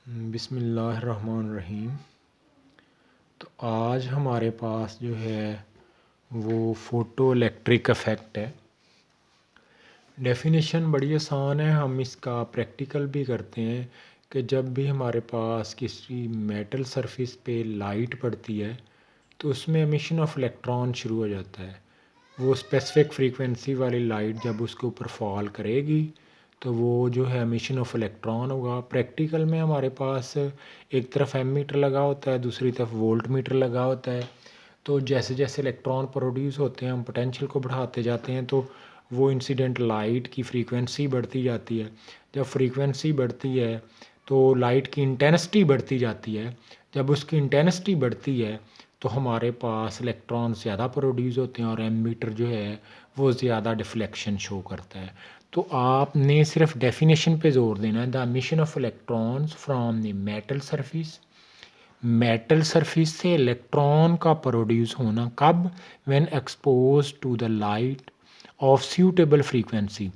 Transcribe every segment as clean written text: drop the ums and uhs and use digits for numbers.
बिस्मिल्लाहिर्रहमानिर्रहीम। तो आज हमारे पास जो है वो फ़ोटो इलेक्ट्रिक इफ़ेक्ट है। डेफिनेशन बड़ी आसान है, हम इसका प्रैक्टिकल भी करते हैं कि जब भी हमारे पास किसी मेटल सरफेस पे लाइट पड़ती है तो उसमें एमिशन ऑफ इलेक्ट्रॉन शुरू हो जाता है। वो स्पेसिफिक फ्रीक्वेंसी वाली लाइट जब उसके ऊपर फॉल करेगी तो वो जो है एमिशन ऑफ इलेक्ट्रॉन होगा। प्रैक्टिकल में हमारे पास एक तरफ एमीटर लगा होता है, दूसरी तरफ वोल्ट मीटर लगा होता है। तो जैसे जैसे इलेक्ट्रॉन प्रोड्यूस होते हैं हम पोटेंशियल को बढ़ाते जाते हैं तो वो इंसिडेंट लाइट की फ्रीक्वेंसी बढ़ती जाती है। जब फ्रीक्वेंसी बढ़ती है तो लाइट की इंटेंसिटी बढ़ती जाती है। जब उसकी इंटेंसिटी बढ़ती है तो हमारे पास इलेक्ट्रॉन ज़्यादा प्रोड्यूस होते हैं और एमीटर जो है वो ज़्यादा डिफ्लेक्शन शो करता है। तो आपने सिर्फ डेफिनेशन पे जोर देना है, the emission of electrons from the metal surface. Metal surface से इलेक्ट्रॉन का प्रोड्यूस होना कब? When expose to the light of suitable frequency.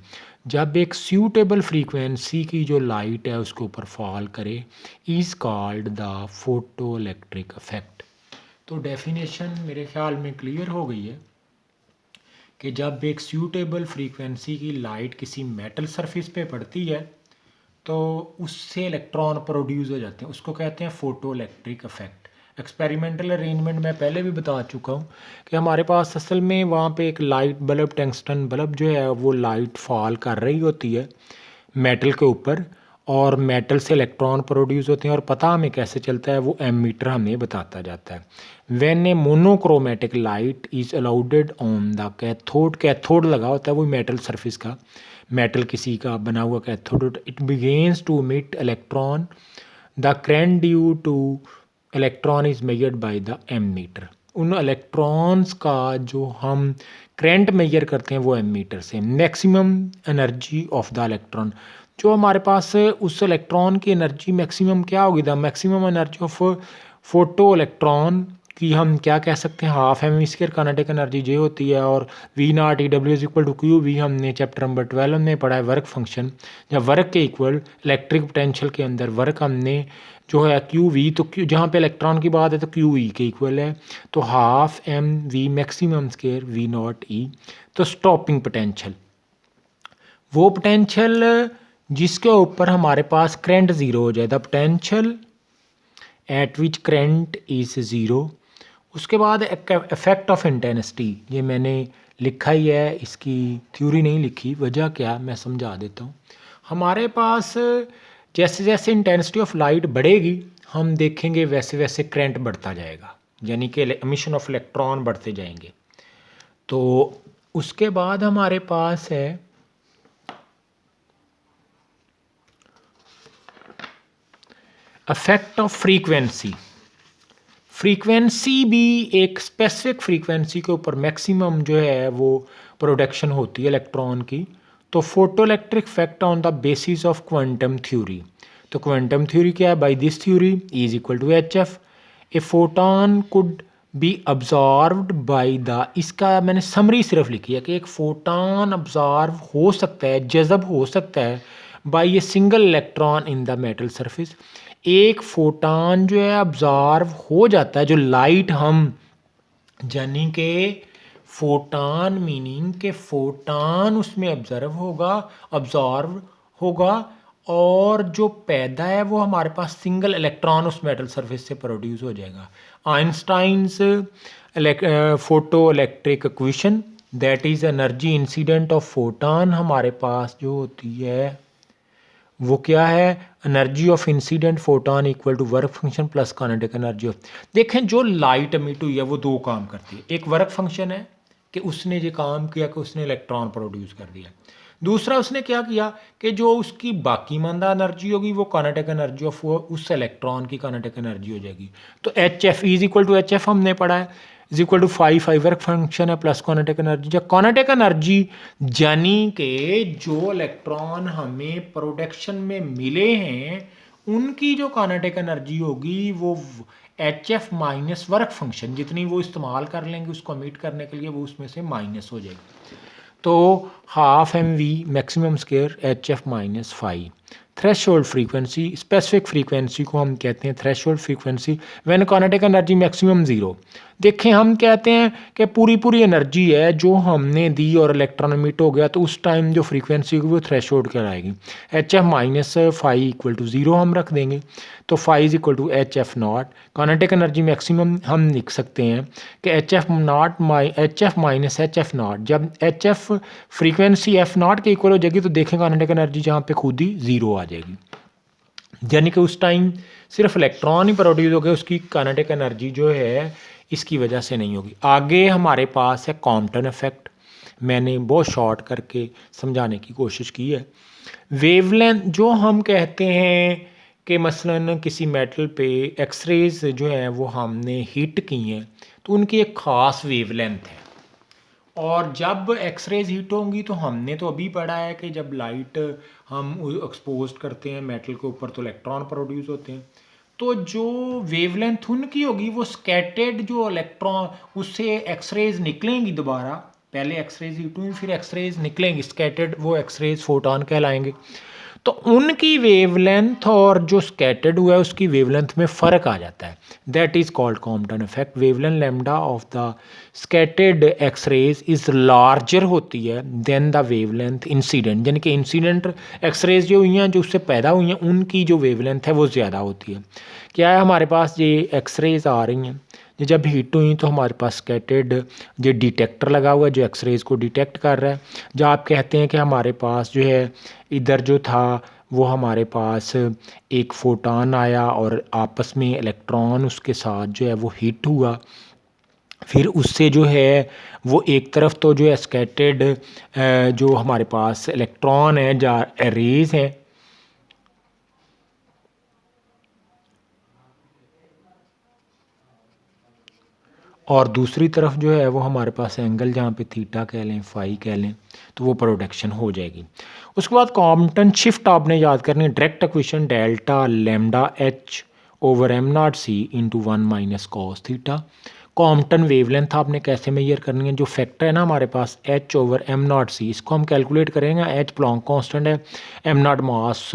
जब एक सूटेबल फ्रीक्वेंसी की जो लाइट है उसके ऊपर फॉल करे, is called the photo electric effect. तो डेफिनेशन मेरे ख्याल में क्लियर हो गई है कि जब एक सूटेबल फ्रीक्वेंसी की लाइट किसी मेटल सरफेस पे पड़ती है तो उससे इलेक्ट्रॉन प्रोड्यूस हो जाते हैं, उसको कहते हैं photo electric effect. Experimental arrangement मैं पहले भी बता चुका हूँ कि हमारे पास असल में वहाँ पे एक लाइट बल्ब, टंगस्टन बल्ब जो है वो लाइट फॉल कर रही होती है मेटल के ऊपर और मेटल से इलेक्ट्रॉन प्रोड्यूस होते हैं और पता हमें कैसे चलता है, वो एमीटर हमें बताता जाता है। When A monochromatic light is allowed on the cathode, cathode लगा होता है वो मेटल सरफेस का, मेटल किसी का बना हुआ cathode, it begins to emit electron. The current due to electron is measured by the ammeter. उन इलेक्ट्रॉन्स का जो हम करंट मेजर करते हैं वो एमीटर से। Maximum energy of the electron, जो हमारे पास उस इलेक्ट्रॉन की एनर्जी मैक्सिमम क्या होगी, the maximum energy of photo electron की हम क्या कह सकते हैं, हाफ हेमिस्फीयर काइनेटिक एनर्जी जे होती है और V not e W is equal to Q V, हमने चैप्टर नंबर 12 में पढ़ा है वर्क फंक्शन। जब वर्क के इक्वल इलेक्ट्रिक पोटेंशियल के अंदर वर्क हमने जो है क्यू वी, तो क्यू जहाँ पे इलेक्ट्रॉन की बात है तो क्यू ई के इक्वल है, तो half M we maximum square v not e. तो स्टॉपिंग पोटेंशियल, वो पोटेंशियल जिसके ऊपर हमारे पास करंट ज़ीरो हो जाए, the potential at which current is zero. उसके बाद इफेक्ट ऑफ इंटेंसिटी, ये मैंने लिखा ही है, इसकी थ्योरी नहीं लिखी, वजह क्या मैं समझा देता हूँ। हमारे पास जैसे जैसे इंटेंसिटी ऑफ लाइट बढ़ेगी हम देखेंगे वैसे वैसे करंट बढ़ता जाएगा, यानी कि एमिशन ऑफ इलेक्ट्रॉन बढ़ते जाएंगे। तो उसके बाद हमारे पास है इफेक्ट ऑफ फ्रीक्वेंसी। फ्रीक्वेंसी भी एक स्पेसिफिक फ्रीक्वेंसी के ऊपर मैक्सिमम जो है वो प्रोडक्शन होती है इलेक्ट्रॉन की। तो photo electric effect on the basis of quantum theory. तो क्वांटम थ्योरी क्या है? By this theory e is equal to H f, a photon could be absorbed by the, इसका मैंने समरी सिर्फ लिखी है कि एक फोटोन अब्जॉर्व हो सकता है, जज़ब हो सकता है by a single electron in the metal surface. एक फोटॉन जो है अब्जॉर्व हो जाता है, जो लाइट हम, यानी कि फोटॉन मीनिंग के फोटॉन उसमें ऑब्जर्व होगा, अब्जॉर्व होगा, और जो पैदा है वो हमारे पास सिंगल इलेक्ट्रॉन उस मेटल सरफेस से प्रोड्यूस हो जाएगा। Einstein's photo electric equation, that is energy incident of photon, हमारे पास जो होती है वो क्या है? Energy of incident photon equal to work function plus kinetic energy of. देखें जो लाइट एमिट हुई है वो दो काम करती है, एक वर्क फंक्शन है कि उसने ये काम किया कि उसने इलेक्ट्रॉन प्रोड्यूस कर दिया, दूसरा उसने क्या किया कि जो उसकी बाकी मानदा एनर्जी होगी वो काइनेटिक एनर्जी ऑफ उस इलेक्ट्रॉन की काइनेटिक एनर्जी हो जाएगी। तो H F is equal to H F हमने पढ़ा है, is equal to five work function है प्लस काइनेटिक एनर्जी। जब काइनेटिक एनर्जी यानी कि जो इलेक्ट्रॉन हमें प्रोडक्शन में मिले हैं उनकी जो काइनेटिक एनर्जी होगी वो H F minus work function, जितनी वो इस्तेमाल कर लेंगे उसको मीट करने के लिए वो उसमें से माइनस हो जाएगी। तो half M we maximum square H F minus phi. Threshold frequency, specific frequency को हम कहते हैं threshold frequency when kinetic energy maximum zero. देखें हम कहते हैं कि पूरी पूरी एनर्जी है जो हमने दी और इलेक्ट्रॉन एमिट हो गया, तो उस टाइम जो फ्रीक्वेंसी होगी वो थ्रेशोल्ड कहलाएगी। H F minus phi equal to zero हम रख देंगे, तो phi is equal to H f not. Kinetic energy maximum हम लिख सकते हैं कि h F minus h f not. जब h f frequency f not के इक्वल हो जाएगी तो देखें काइनेटिक एनर्जी जहाँ पे खुद ही ज़ीरो आ जाएगी, यानी कि उस टाइम सिर्फ इलेक्ट्रॉन ही प्रोड्यूस हो गए, उसकी काइनेटिक एनर्जी जो है इसकी वजह से नहीं होगी। आगे हमारे पास है कॉम्पटन इफेक्ट, मैंने बहुत शॉर्ट करके समझाने की कोशिश की है। वेवलेंथ जो हम कहते हैं कि मसलन किसी मेटल पे एक्सरेज जो है वो हमने हिट की हैं, तो उनकी एक ख़ास वेवलेंथ है, और जब एक्सरेज हीट होंगी तो हमने तो अभी पढ़ा है कि जब लाइट हम एक्सपोज करते हैं मेटल के ऊपर तो इलेक्ट्रॉन प्रोड्यूस होते हैं। तो जो वेवलेंथ उनकी होगी वो स्कैटर्ड जो इलेक्ट्रॉन उससे एक्सरेज निकलेंगी दोबारा, पहले एक्सरेज हीट हुई फिर एक्सरेज निकलेंगी, स्कैटर्ड वो एक्सरेज फोटॉन कहलाएंगे। तो उनकी वेवलेंथ और जो स्कैटर्ड हुआ है उसकी वेवलेंथ में फ़र्क आ जाता है। That is called Compton effect. Wavelength lambda of the scattered X rays is larger होती है देन द वेवलेंथ इंसिडेंट, यानी कि इंसिडेंट एक्स रेज जो हुई हैं जो उससे पैदा हुई हैं उनकी जो वेवलेंथ है वो ज़्यादा होती है। क्या है हमारे पास ये एक्स रेज आ रही हैं, ये जब हीट हुई तो हमारे पास स्कैटर्ड जो डिटेक्टर लगा हुआ है जो एक्स रेज को डिटेक्ट कर रहा है। जब आप कहते हैं कि हमारे पास जो है इधर जो था वो हमारे पास एक फोटॉन आया और आपस में इलेक्ट्रॉन उसके साथ जो है वो हिट हुआ, फिर उससे जो है वो एक तरफ तो जो है स्कैटर्ड जो हमारे पास इलेक्ट्रॉन है जा रेज हैं, और दूसरी तरफ जो है वो हमारे पास एंगल जहाँ पे थीटा कह लें फाई कह लें तो वो प्रोडक्शन हो जाएगी। उसके बाद कॉम्पटन शिफ्ट आपने याद करनी है, direct equation delta lambda H over M nought C into one minus cos theta. Compton wavelength आपने कैसे मेजर करनी है, जो फैक्टर है ना हमारे पास एच ओवर एम नॉट सी, इसको हम कैलकुलेट करेंगे। एच प्लॉन्क कांस्टेंट है, एम नॉट मास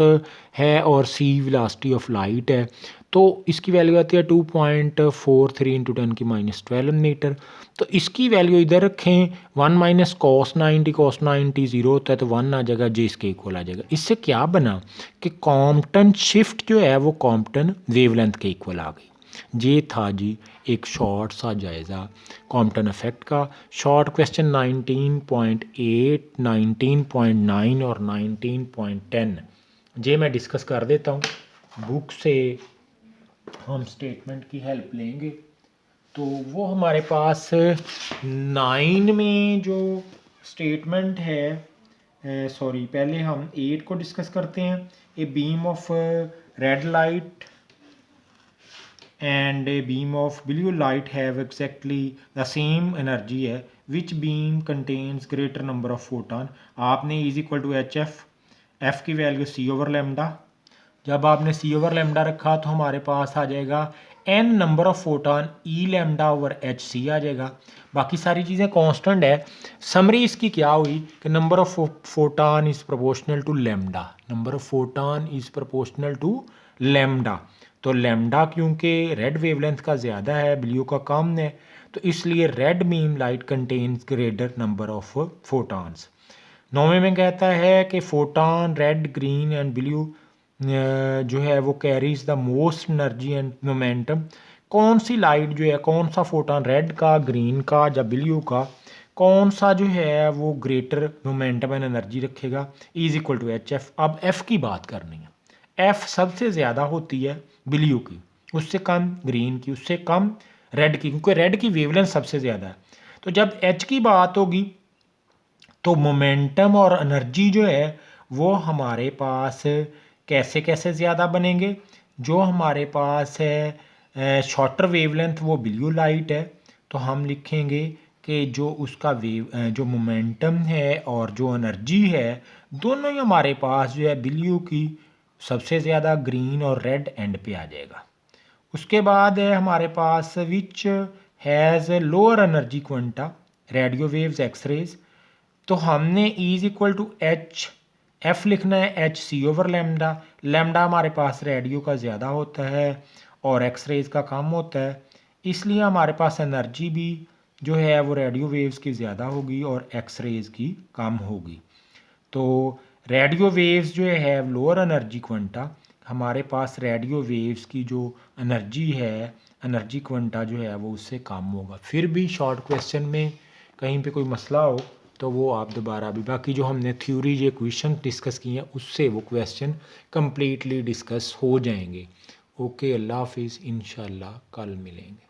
है और सी वेलोसिटी ऑफ लाइट है, तो इसकी वैल्यू आती है 2.43 इंटू 10⁻12 मीटर। तो इसकी वैल्यू इधर रखें, 1 माइनस कॉस 90 ज़ीरो होता है तो 1 आ जाएगा, जे इसके इक्वल आ जाएगा। इससे क्या बना कि कॉम्पटन शिफ्ट जो है वो कॉम्पटन वेवलेंथ के इक्वल आ गई। ये था जी एक शॉर्ट सा जायज़ा कॉम्पटन इफेक्ट का। शॉर्ट क्वेश्चन 19.8, 19.9 और 19.10 ये मैं डिस्कस कर देता हूँ। बुक से हम स्टेटमेंट की हेल्प लेंगे, तो वो हमारे पास 9 में जो स्टेटमेंट है, सॉरी पहले हम 8 को डिस्कस करते हैं। A beam of red light and a beam of blue light have exactly the same energy है, which beam contains greater number of photon। आपने is equal to H F की value C over lambda, जब आपने सी over lambda रखा तो हमारे पास आ जाएगा n number of photon e lambda over h c आ जाएगा। बाकी सारी चीज़ें कांस्टेंट है। समरी इसकी क्या हुई कि number of photon is proportional to lambda, number of photon is proportional to lambda. तो लेमडा क्योंकि रेड वेवलेंथ का ज़्यादा है ब्लू का कम है, तो इसलिए red beam light contains greater number of photons. 9वें में कहता है कि photon red green and blue जो है वो carries the most energy and momentum. कौन सी लाइट जो है, कौन सा फोटॉन रेड का, ग्रीन का या ब्लू का, कौन सा जो है वो ग्रेटर मोमेंटम एंड एनर्जी रखेगा, is equal to H F. अब एफ की बात करनी है, एफ सबसे ज़्यादा होती है ब्लू की, उससे कम ग्रीन की, उससे कम रेड की, क्योंकि रेड की वेवलेंथ सबसे ज़्यादा है। तो जब एच की बात होगी तो मोमेंटम और एनर्जी जो है वो हमारे पास कैसे कैसे ज़्यादा बनेंगे। जो हमारे पास है शॉर्टर वेवलेंथ वो ब्लू लाइट है, तो हम लिखेंगे कि जो उसका जो मोमेंटम है और जो एनर्जी है दोनों ही हमारे पास जो है ब्लू की सबसे ज़्यादा, ग्रीन और रेड एंड पे आ जाएगा। उसके बाद है हमारे पास which has lower energy quanta, radio waves x rays. तो हमने is equal to H f लिखना है h c over lambda. Lambda हमारे पास रेडियो का ज़्यादा होता है और एक्स रेज का कम होता है, इसलिए हमारे पास एनर्जी भी जो है वो रेडियो वेव्स की ज़्यादा होगी और एक्स रेज की कम होगी। तो रेडियो वेव्स जो है लोअर एनर्जी क्वांटा, हमारे पास रेडियो वेव्स की जो एनर्जी है, एनर्जी क्वांटा जो है वो उससे कम होगा। फिर भी शॉर्ट क्वेश्चन में कहीं पे कोई मसला हो तो वो आप दोबारा भी, बाकी जो हमने थ्योरी ये क्वेश्चन डिस्कस किए हैं उससे वो क्वेश्चन कम्प्लीटली डिस्कस हो जाएंगे। ओके, अल्लाह हाफिज़, इंशाल्लाह कल मिलेंगे।